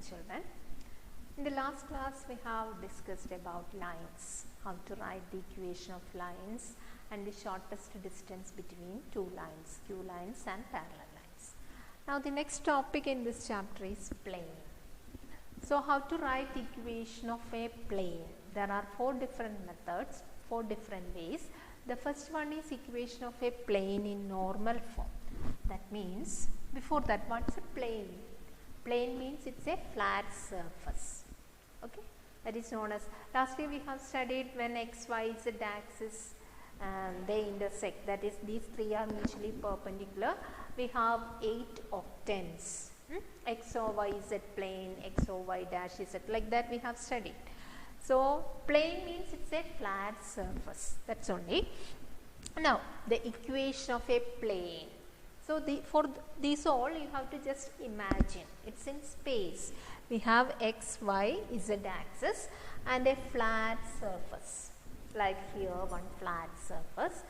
children. In the last class we have discussed about lines, how to write the equation of lines and the shortest distance between two lines, q lines and parallel lines. Now the next topic in this chapter is plane. So how to write equation of a plane? There are four different methods, four different ways. The first one is equation of a plane in normal form. That means, before that, what's a plane? Plane means it's a flat surface. Okay, that is known as, lastly we have studied when x, y, z axis they intersect, that is these three are mutually perpendicular. We have 8 octants, x or y z plane, x or y dash z, like that we have studied. So plane means it's a flat surface, that's only. Now the equation of a plane. So for these all you have to just imagine, it's in space. We have x, y, z axis and a flat surface, like here one flat surface.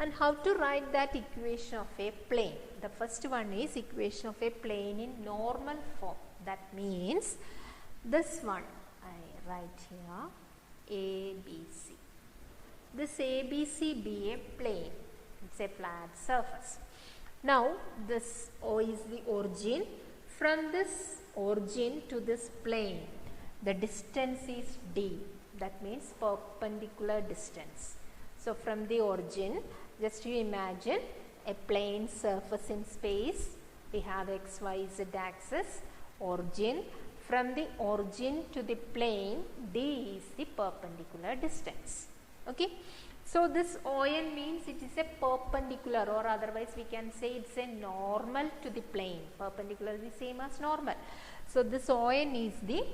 And how to write that equation of a plane? The first one is equation of a plane in normal form. That means this one, I write here ABC. This ABC be a plane, it's a flat surface. Now this O is the origin. From this origin to this plane, the distance is D. That means perpendicular distance. So from the origin, just you imagine a plane surface in space. We have x, y, z axis, origin. From the origin to the plane, D is the perpendicular distance. Okay. So this ON means it is a perpendicular, or otherwise we can say it's a normal to the plane. Perpendicular is the same as normal. So this ON is the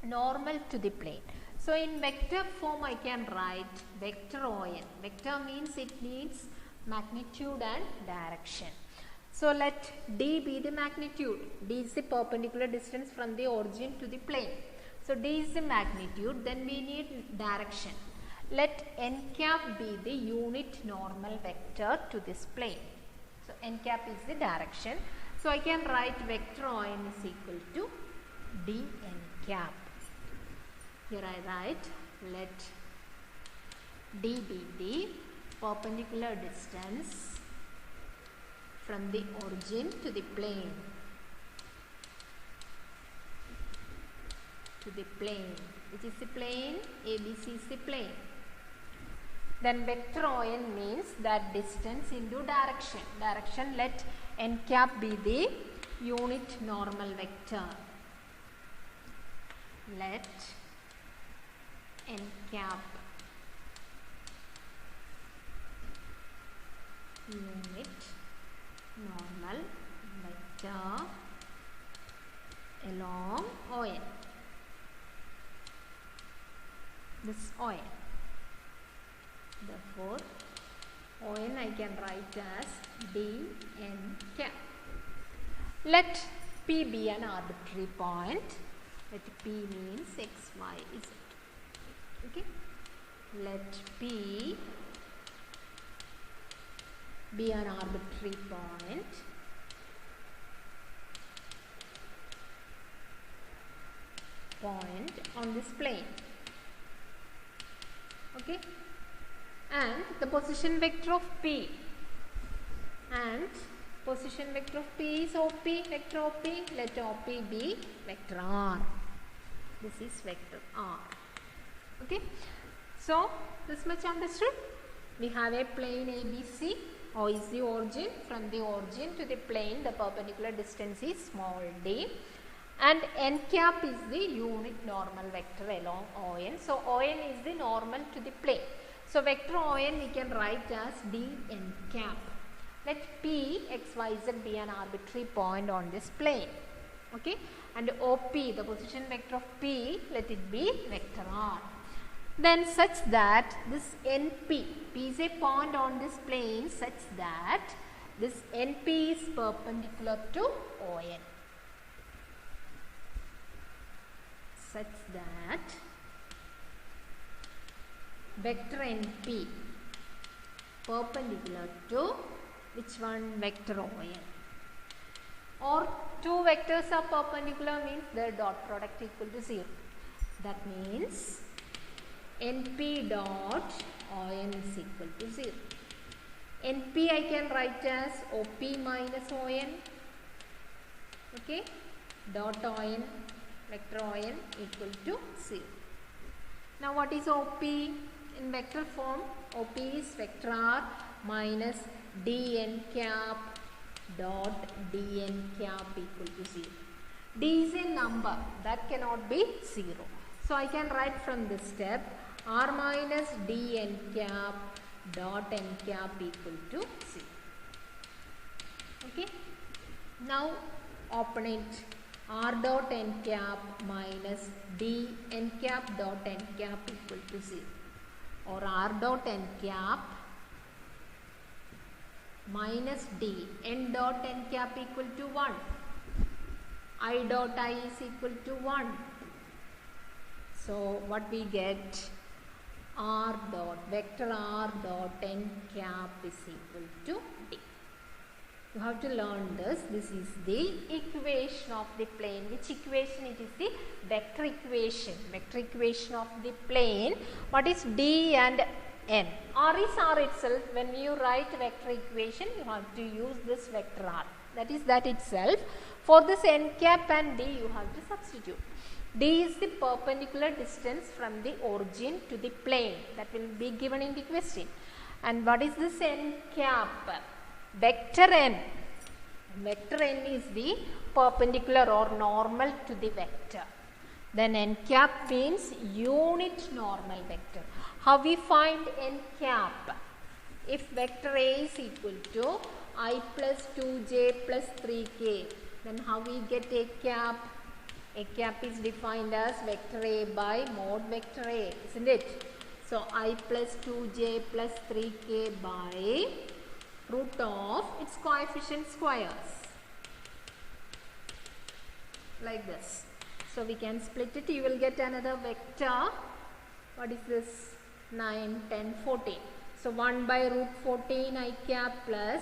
normal to the plane. So in vector form I can write vector ON. Vector means it needs magnitude and direction. So let D be the magnitude. D is the perpendicular distance from the origin to the plane. So D is the magnitude, then we need direction. Let n cap be the unit normal vector to this plane. So n cap is the direction. So I can write vector ON is equal to d n cap. Here I write, let d be the perpendicular distance from the origin to the plane. Which is the plane, ABC is the plane. Then vector ON means that distance into direction. Direction, let n cap be the unit normal vector. Let n cap unit normal vector along ON. This ON. Therefore, ON I can write as d n cap. Let P be an arbitrary point. Let P means x, y, z. Okay. Let P be an arbitrary point on this plane. Okay. And the position vector of P, and position vector of P is OP, vector OP. Let OP be vector R. This is vector R. Okay. So this much understood. We have a plane ABC. O is the origin. From the origin to the plane, the perpendicular distance is small d. And n cap is the unit normal vector along ON. So ON is the normal to the plane. So vector ON we can write as d n cap. Let P, x, y, z be an arbitrary point on this plane. Okay. And OP, the position vector of P, let it be vector R. Then such that this NP, P is a point on this plane such that this NP is perpendicular to ON. Such that vector NP perpendicular to which one? Vector ON. Or two vectors are perpendicular means their dot product equal to 0. That means NP dot ON is equal to 0. NP I can write as OP minus ON. Okay, dot ON, vector ON equal to 0. Now what is OP in vector form? OP is vector R minus dn cap dot dn cap equal to 0. D is a number that cannot be 0. So I can write from this step R minus dn cap dot n cap equal to 0. Okay. Now open it. R dot n cap minus d n cap dot n cap equal to 0, or R dot n cap minus d n dot n cap equal to 1. I dot I is equal to 1. So what we get? R dot vector R dot n cap is equal to d. You have to learn this. This is the equation of the plane. Which equation? It is the vector equation. Vector equation of the plane. What is d and n? R is R itself. When you write vector equation, you have to use this vector R. That is that itself. For this n cap and d, you have to substitute. D is the perpendicular distance from the origin to the plane. That will be given in the question. And what is this n cap? Vector n. Vector n is the perpendicular or normal to the vector. Then n cap means unit normal vector. How we find n cap? If vector A is equal to I plus 2j plus 3k, then how we get a cap? A cap is defined as vector A by mod vector A, isn't it? So I plus 2j plus 3k by root of its coefficient squares, like this. So we can split it. You will get another vector. What is this? 9, 10, 14. So 1 by root 14 I cap plus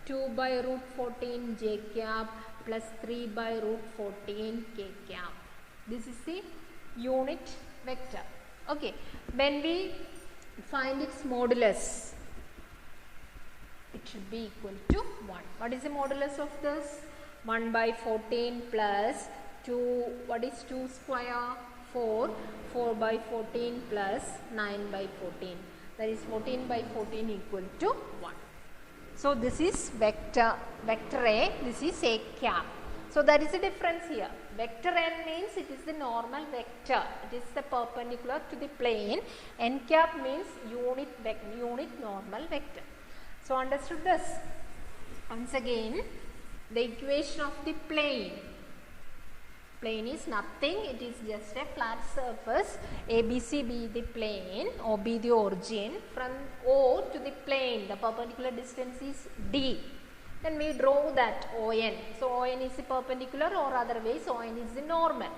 2 by root 14 j cap plus 3 by root 14 k cap. This is the unit vector. Okay. When we find its modulus, it should be equal to 1. What is the modulus of this? 1 by 14 plus 2, what is 2 square? 4. 4 by 14 plus 9 by 14. That is 14 by 14 equal to 1. So this is vector A, this is a cap. So that is the difference here. Vector n means it is the normal vector. It is the perpendicular to the plane. N cap means unit normal vector. So understood this? Once again, the equation of the plane. Plane is nothing. It is just a flat surface. ABC be the plane, O be the origin. From O to the plane, the perpendicular distance is D. Then we draw that ON. So ON is the perpendicular, or otherwise ON is the normal.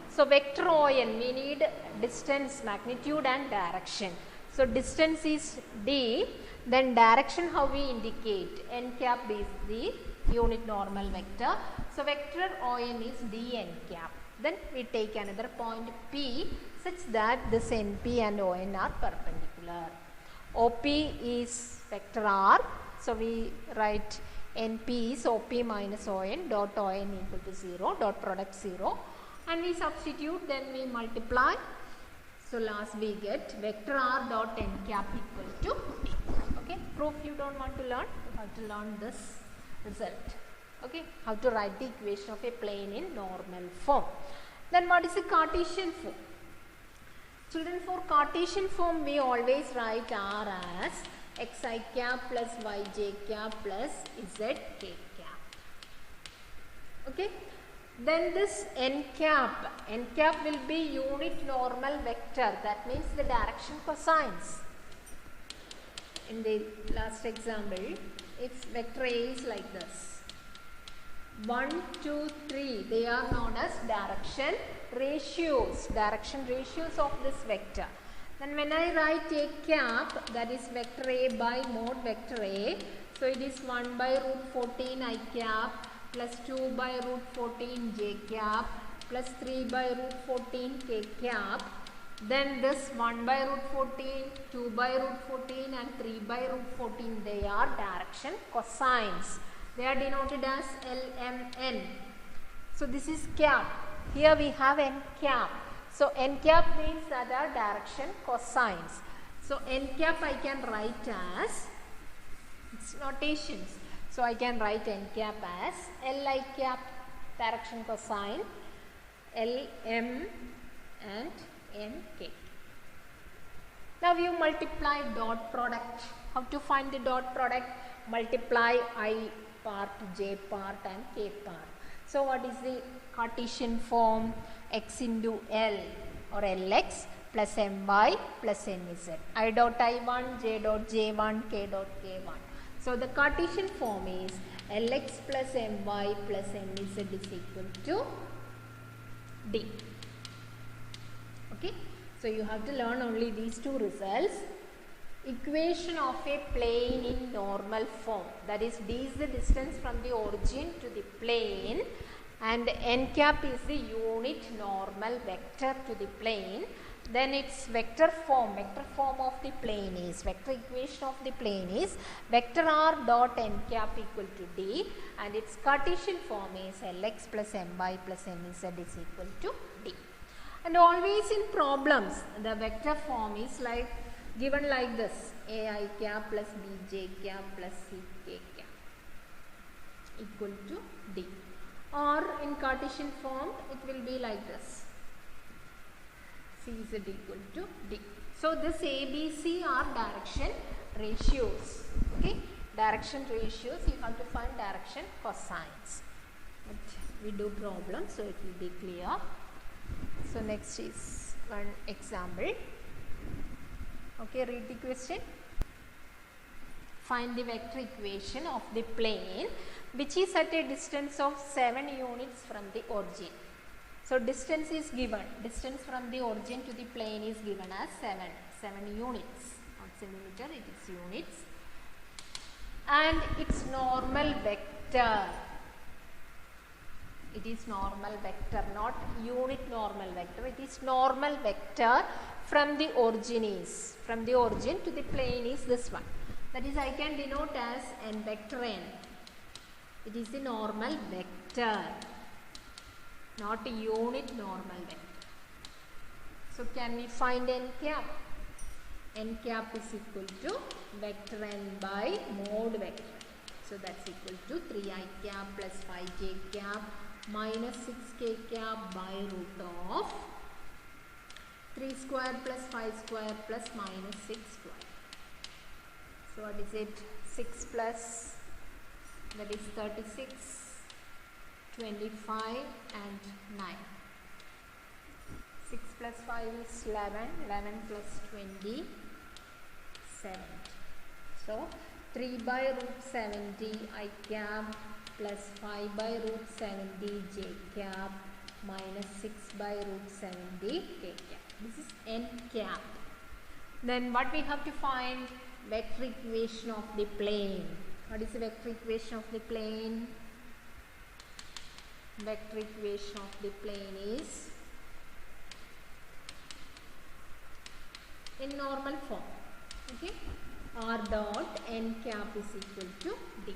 So vector ON, we need distance, magnitude and direction. So distance is D. Then direction, how we indicate? N cap is the unit normal vector. So vector ON is dn cap. Then we take another point P such that this NP and ON are perpendicular. OP is vector R. So we write NP is OP minus ON dot ON equal to 0, dot product 0. And we substitute, then we multiply. So last we get vector R dot n cap equal to D. Okay, proof you don't want to learn, you have to learn this result. Okay, how to write the equation of a plane in normal form. Then what is the Cartesian form? Children, for Cartesian form we always write R as xi cap plus yj cap plus zk cap. Okay. Then this n cap will be unit normal vector. That means the direction cosines. In the last example, if vector A is like this, 1, 2, 3, they are known as direction ratios of this vector. Then when I write a cap, that is vector A by mod vector A, so it is 1 by root 14 I cap plus 2 by root 14 j cap plus 3 by root 14 k cap. Then this 1 by root 14, 2 by root 14 and 3 by root 14, they are direction cosines. They are denoted as LMN. So this is cap. Here we have n cap. So n cap means that are direction cosines. So n cap I can write as its notations. So I can write n cap as Li cap direction cosine, Lm and nk. Now you multiply dot product. How to find the dot product? Multiply I part, j part and k part. So what is the Cartesian form? X into L or Lx plus my plus nz. I dot I1, j dot j1, k dot k1. So the Cartesian form is Lx plus my plus nz is equal to d. Okay, so you have to learn only these two results. Equation of a plane in normal form, that is d is the distance from the origin to the plane and n cap is the unit normal vector to the plane. Then its vector form of the plane is, vector equation of the plane is vector r dot n cap equal to d and its Cartesian form is Lx plus my plus nz is equal to d. And always in problems the vector form is like given like this, ai cap plus bj cap plus ck cap equal to d, or in Cartesian form it will be like this, cz equal to d. So this ABC are direction ratios. Okay, direction ratios, you have to find direction cosines. But we do problems so it will be clear. So next is one example. Okay, read the question. Find the vector equation of the plane which is at a distance of 7 units from the origin. So distance is given. Distance from the origin to the plane is given as 7 units. Not centimeter, it is units. And its normal vector. It is normal vector, not unit normal vector. It is normal vector from the origin is, from the origin to the plane is this one. That is, I can denote as n vector n. It is the normal vector, not a unit normal vector. So can we find n cap? N cap is equal to vector n by mode vector. So that's equal to 3i cap plus 5j cap minus 6k cap by root of 3 square plus 5 square plus minus 6 square. So what is it? 6 plus, that is 36, 25 and 9. 6 plus 5 is 11, 11 plus 20, 70. So 3 by root 70 I cap plus 5 by root 70 j cap minus 6 by root 70 k cap. This is n cap. Then what we have to find? Vector equation of the plane. What is the vector equation of the plane? Vector equation of the plane is in normal form. Okay, r dot n cap is equal to d.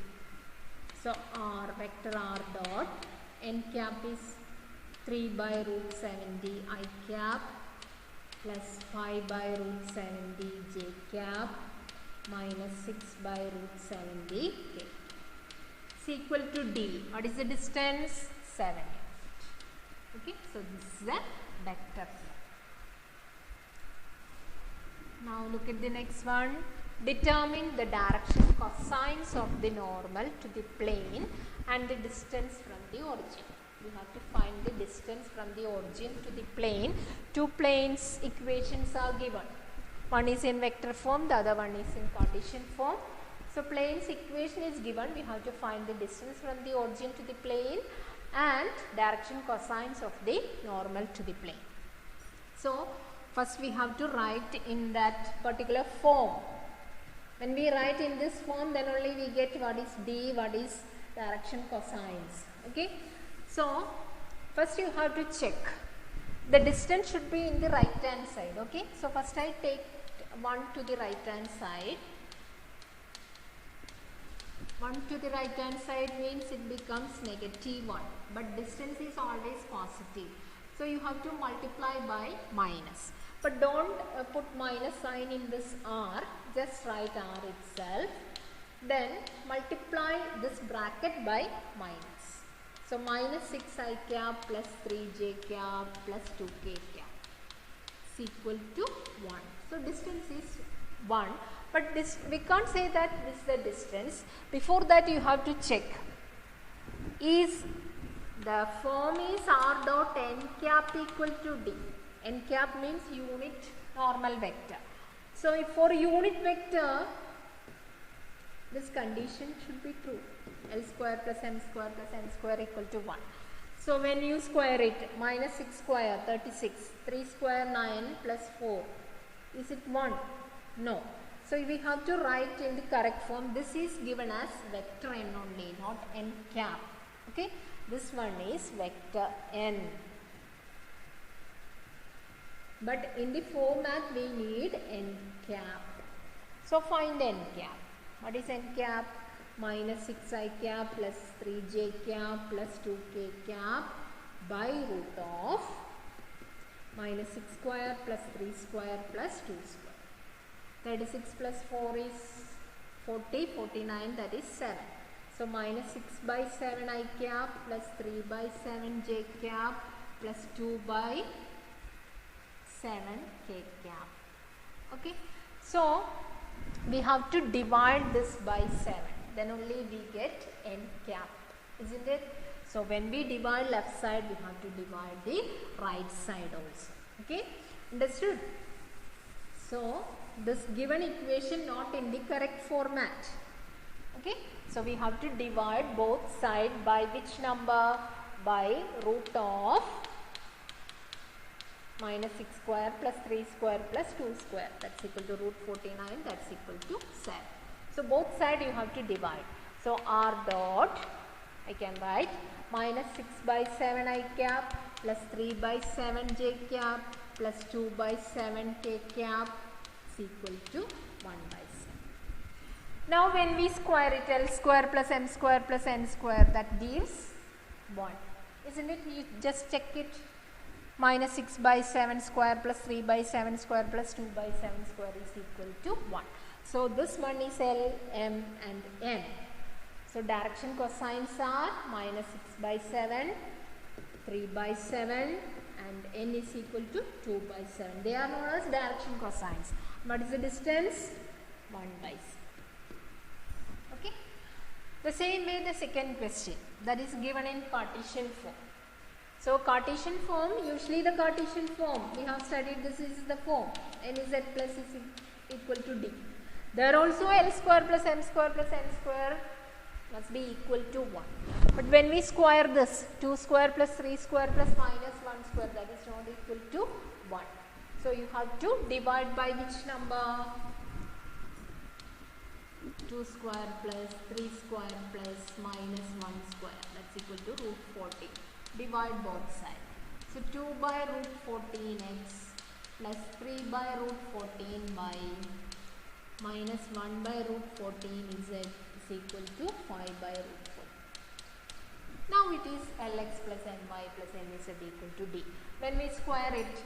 So r, vector r dot n cap is 3 by root 70 I cap plus 5 by root 70 j cap minus 6 by root 70 k is equal to d. What is the distance? 7 units. Okay, so this is the vector. Now look at the next one. Determine the direction cosines of the normal to the plane and the distance from the origin. You have to find the distance from the origin to the plane. Two planes equations are given. One is in vector form, the other one is in Cartesian form. So plane's equation is given. We have to find the distance from the origin to the plane and direction cosines of the normal to the plane. So first we have to write in that particular form. When we write in this form, then only we get what is d, what is direction cosines. Okay, so first you have to check the distance should be in the right hand side. Okay, so first I take 1 to the right hand side. 1 to the right hand side means it becomes -1, but distance is always positive. So you have to multiply by minus. But don't put minus sign in this r, just write r itself. Then multiply this bracket by minus. So minus 6i cap plus 3j cap plus 2k cap is equal to 1. So distance is 1. But this we can't say that this is the distance. Before that you have to check. Is the form is r dot n cap equal to d. N cap means unit normal vector. So if for unit vector this condition should be true. L square plus m square plus n square equal to 1. So when you square it, minus 6 square 36, 3 square 9 plus 4. Is it 1? No. So we have to write in the correct form. This is given as vector n only, not n cap. Okay. This one is vector n. But in the format we need n cap. So find n cap. What is n cap? Minus 6i cap plus 3j cap plus 2k cap by root of minus 6 square plus 3 square plus 2 square. 36 plus 4 is 40, 49, that is 7. So minus 6 by 7i cap plus 3 by 7j cap plus 2 by 7k cap. Okay. So we have to divide this by 7. Then only we get n cap, isn't it? So when we divide left side, we have to divide the right side also. Okay, understood? So this given equation not in the correct format. Okay, so we have to divide both sides by which number? By root of minus 6 square plus 3 square plus 2 square, that's equal to root 49, that's equal to 7. So both sides you have to divide. So r dot, I can write minus 6 by 7i cap plus 3 by 7j cap plus 2 by 7k cap is equal to 1 by 7. Now when we square it, L square plus m square plus n square, that gives 1. Isn't it? You just check it. Minus 6 by 7 square plus 3 by 7 square plus 2 by 7 square is equal to 1. So this one is L, M and N. So direction cosines are minus 6 by 7, 3 by 7 and N is equal to 2 by 7. They are known as direction cosines. What is the distance? 1 by 7. Okay. The same way the second question, that is given in Cartesian form. So Cartesian form, usually the Cartesian form, we have studied this is the form, n z plus is equal to d. There also L square plus m square plus n square must be equal to 1. But when we square this, 2 square plus 3 square plus minus 1 square, that is not equal to 1. So you have to divide by which number? 2 square plus 3 square plus minus 1 square, that's equal to root 40. Divide both sides. So 2 by root 14x plus 3 by root 14 by minus 1 by root 14 z is equal to 5 by root 14. Now it is Lx plus ny plus nz equal to d. When we square it,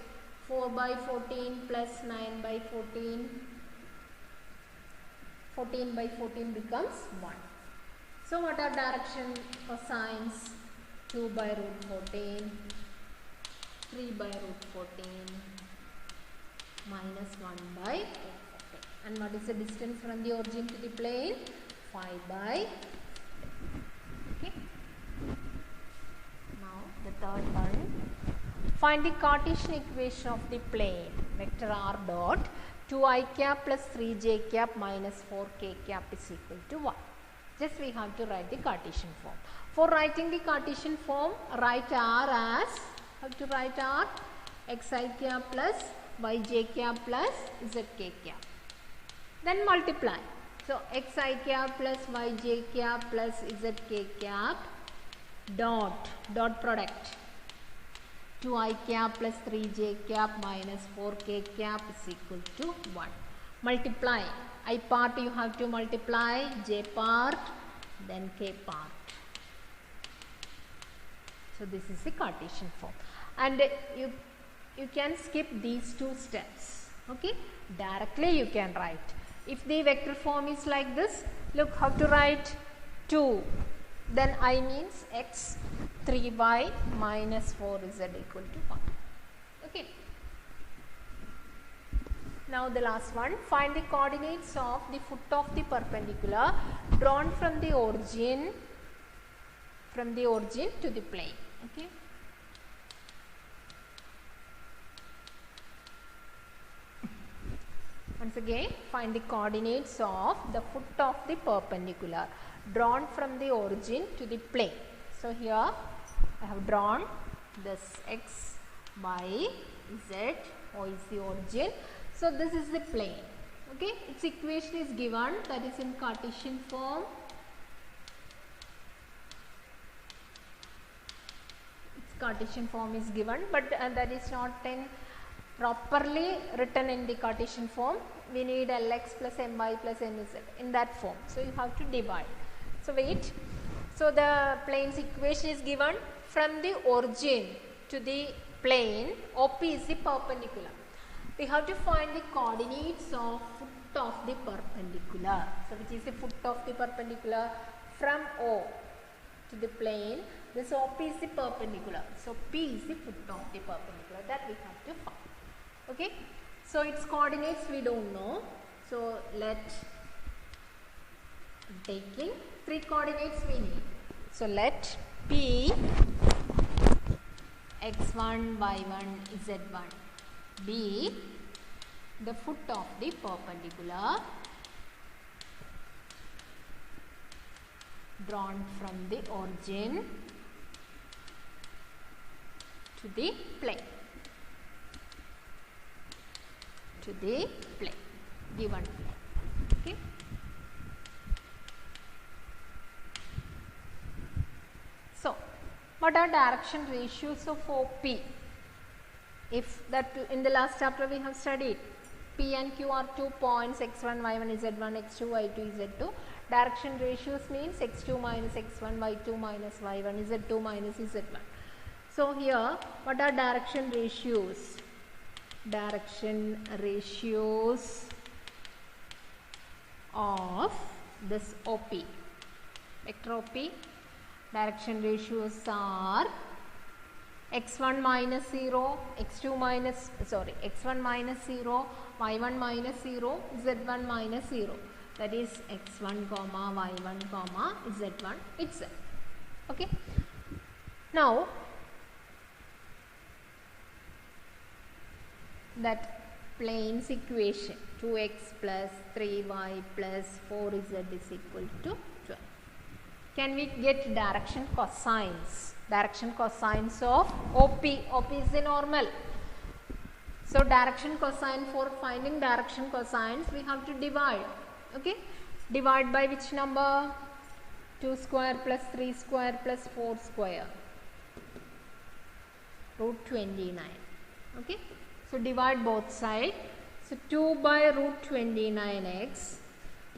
4 by 14 plus 9 by 14, 14 by 14 becomes 1. So what are direction cosines? 2 by root 14, 3 by root 14, minus 1 by root 14. And what is the distance from the origin to the plane? 5 by. Okay. Now the third one. Find the Cartesian equation of the plane. Vector r dot 2i cap plus 3j cap minus 4k cap is equal to 1. Just we have to write the Cartesian form. For writing the Cartesian form, write r as, how to write r? Xi cap plus yj cap plus zk cap. Then multiply. So xi cap plus yj cap plus zk cap dot product 2i cap plus 3j cap minus 4k cap is equal to 1. Multiply I part, you have to multiply j part then k part. So this is the Cartesian form, and you can skip these two steps. Okay, directly you can write. If the vector form is like this, look how to write 2, then I means x, 3y minus 4z equal to 1. Okay. Now the last one, find the coordinates of the foot of the perpendicular drawn from the origin to the plane. Okay. Once again, find the coordinates of the foot of the perpendicular drawn from the origin to the plane. So here I have drawn this x, y, z, O is the origin. So this is the plane. Okay, its equation is given, that is in Cartesian form. Its Cartesian form is given, but that is not in properly written in the Cartesian form. We need Lx plus My plus Nz in that form. So you have to divide. So wait. So the plane's equation is given from the origin to the plane. OP is the perpendicular. We have to find the coordinates of foot of the perpendicular. So which is the foot of the perpendicular from O to the plane. This OP is the perpendicular. So P is the foot of the perpendicular, that we have to find. Okay. So its coordinates we don't know. So let taking 3 coordinates we need. So let P x1, y1, z1 be the foot of the perpendicular drawn from the origin to the plane. Given plane. Okay. So what are direction ratios of OP? If that in the last chapter we have studied, P and Q are 2 points, x1, y1, z1, x2, y2, z2. Direction ratios means x2 minus x1, y2 minus y1, z2 minus z1. So here what are direction ratios? Direction ratios of this OP, vector OP. Direction ratios are x1 minus 0, x1 minus 0, y1 minus 0, z1 minus 0. That is x1 comma y1 comma z1 itself. Okay. Now that plane's equation 2x plus 3y plus 4z is equal to 12. Can we get direction cosines? Direction cosines of OP. OP is the normal. So direction cosine, for finding direction cosines we have to divide. Okay. Divide by which number? 2 square plus 3 square plus 4 square. Root 29. Okay. So divide both sides. So 2 by root 29x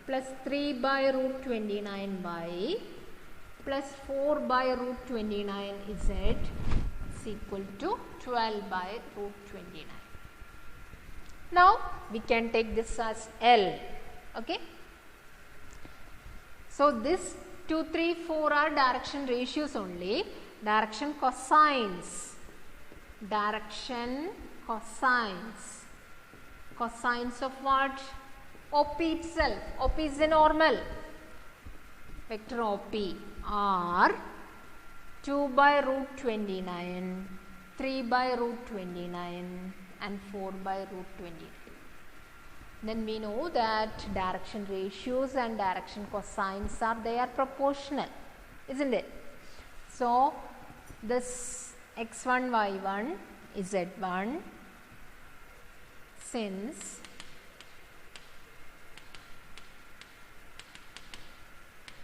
plus 3 by root 29y plus 4 by root 29z is equal to 12 by root 29. Now we can take this as L. Okay. So this 2, 3, 4 are direction ratios only. Direction cosines. Direction cosines. Cosines of what? OP itself. OP is the normal. Vector OP are 2 by root 29, 3 by root 29 and 4 by root 29. Then we know that direction ratios and direction cosines are proportional, isn't it? So this x1 y1 is z1, since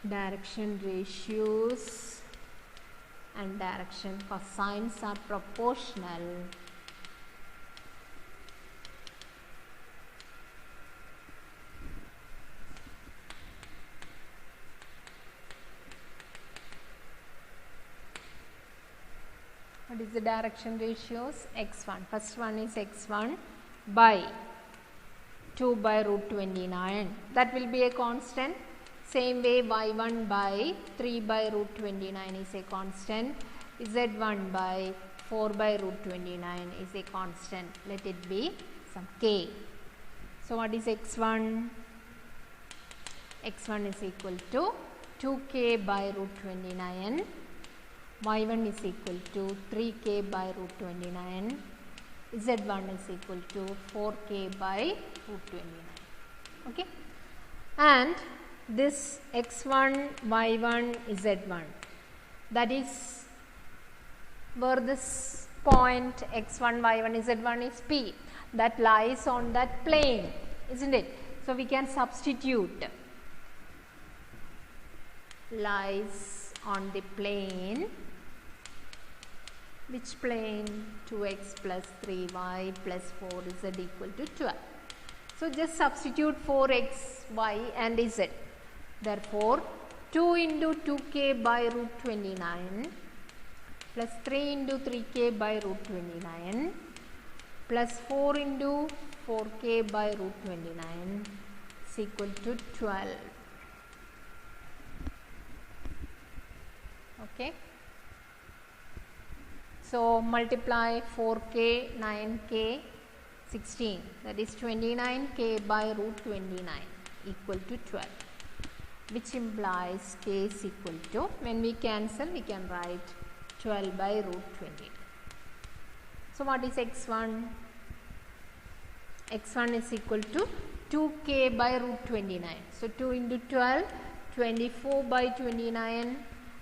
direction ratios and direction cosines are proportional, what is the direction ratios? X1, first one is X1 by 2 by root 29, that will be a constant. Same way Y1 by 3 by root 29 is a constant. Z1 by 4 by root 29 is a constant. Let it be some k. So what is X1? X1 is equal to 2k by root 29. Y1 is equal to 3k by root 29. Z1 is equal to 4k by root 29. Okay. And this X1, Y1, Z1, that is where this point X1, Y1, Z1 is P, that lies on that plane, isn't it? So we can substitute lies on the plane. Which plane? 2x plus 3y plus 4z equal to 12. So just substitute 4x, y and z. Therefore, 2 into 2k by root 29 plus 3 into 3k by root 29 plus 4 into 4k by root 29 is equal to 12. Okay. So multiply 4k, 9k, 16, that is 29k by root 29 equal to 12, which implies k is equal to, when we cancel we can write 12 by root 29. So what is x1? x1 is equal to 2k by root 29. So 2 into 12, 24 by 29.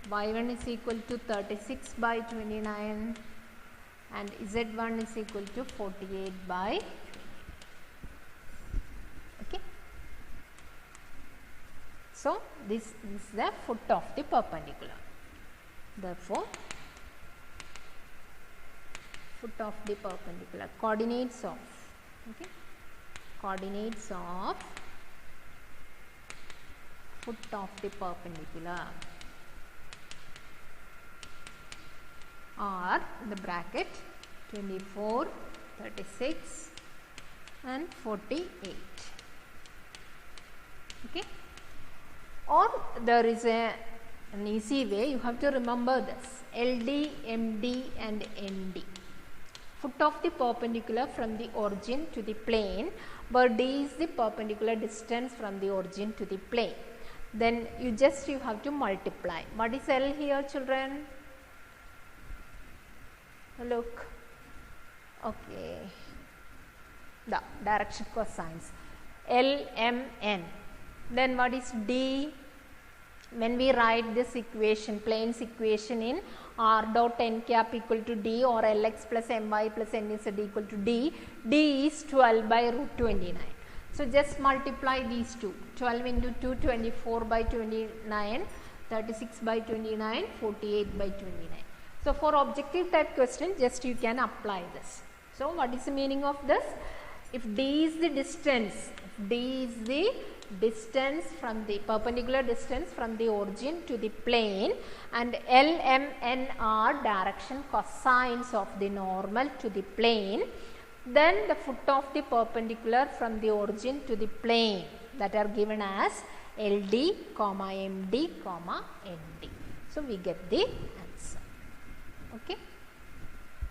Y1 is equal to 36 by 29 and Z1 is equal to 48 by 20. Okay. So this is the foot of the perpendicular. Therefore, foot of the perpendicular, coordinates of, okay, coordinates of foot of the perpendicular are in the bracket 24, 36 and 48. Okay. Or there is an easy way, you have to remember this, LD, MD and ND. Foot of the perpendicular from the origin to the plane, where D is the perpendicular distance from the origin to the plane. Then you have to multiply. What is L here, children? Look, okay, the direction cosines, L, M, N. Then what is D? When we write this equation, plane's equation in R dot n cap equal to D or Lx plus My plus Nz equal to D, D is 12 by root 29. So just multiply these two, 12 into 2, 24 by 29, 36 by 29, 48 by 29. So for objective type question, just you can apply this. So what is the meaning of this? If D is the distance, from the perpendicular distance from the origin to the plane, and L, M, N are direction cosines of the normal to the plane, then the foot of the perpendicular from the origin to the plane, that are given as LD, MD, ND. So we get the answer. Okay.